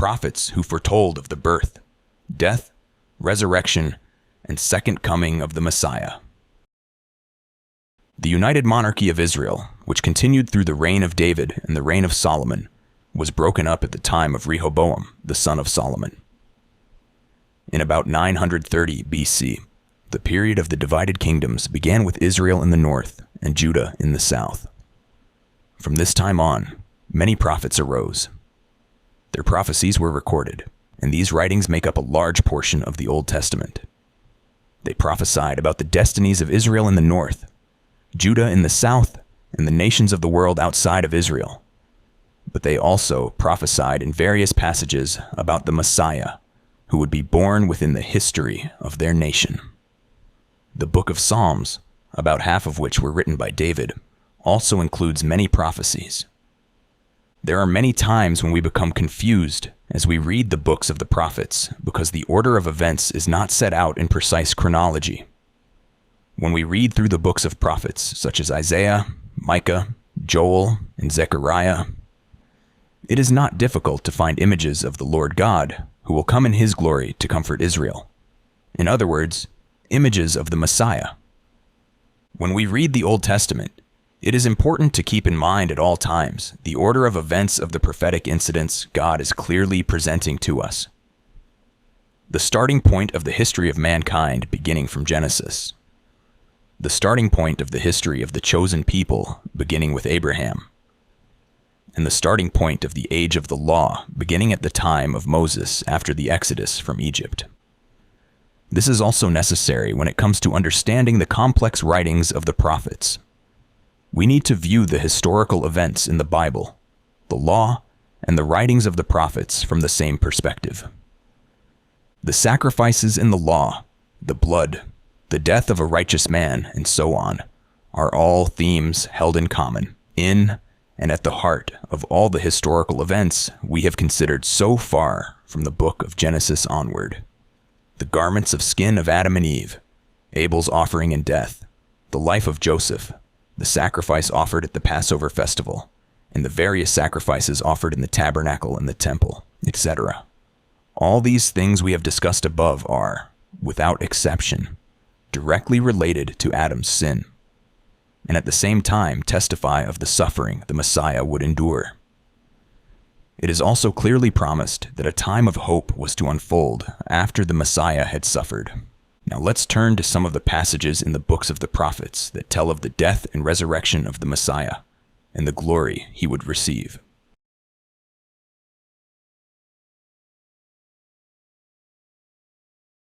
prophets who foretold of the birth, death, resurrection, and second coming of the Messiah. The united monarchy of Israel, which continued through the reign of David and the reign of Solomon, was broken up at the time of Rehoboam, the son of Solomon. In about 930 BC, the period of the divided kingdoms began with Israel in the north and Judah in the south. From this time on, many prophets arose. Their prophecies were recorded, and these writings make up a large portion of the Old Testament. They prophesied about the destinies of Israel in the north, Judah in the south, and the nations of the world outside of Israel. But they also prophesied in various passages about the Messiah, who would be born within the history of their nation. The book of Psalms, about half of which were written by David, also includes many prophecies. There are many times when we become confused as we read the books of the prophets because the order of events is not set out in precise chronology. When we read through the books of prophets, such as Isaiah, Micah, Joel, and Zechariah, it is not difficult to find images of the Lord God, who will come in his glory to comfort Israel. In other words, images of the Messiah. When we read the Old Testament, it is important to keep in mind at all times the order of events of the prophetic incidents God is clearly presenting to us. The starting point of the history of mankind beginning from Genesis. The starting point of the history of the chosen people beginning with Abraham. And the starting point of the age of the law beginning at the time of Moses after the Exodus from Egypt. This is also necessary when it comes to understanding the complex writings of the prophets. We need to view the historical events in the Bible, the law, and the writings of the prophets from the same perspective. The sacrifices in the law, the blood, the death of a righteous man, and so on, are all themes held in common in and at the heart of all the historical events we have considered so far from the book of Genesis onward. The garments of skin of Adam and Eve, Abel's offering and death, the life of Joseph, the sacrifice offered at the Passover festival, and the various sacrifices offered in the tabernacle and the temple, etc. All these things we have discussed above are, without exception, directly related to Adam's sin, and at the same time testify of the suffering the Messiah would endure. It is also clearly promised that a time of hope was to unfold after the Messiah had suffered. Now let's turn to some of the passages in the books of the prophets that tell of the death and resurrection of the Messiah and the glory he would receive.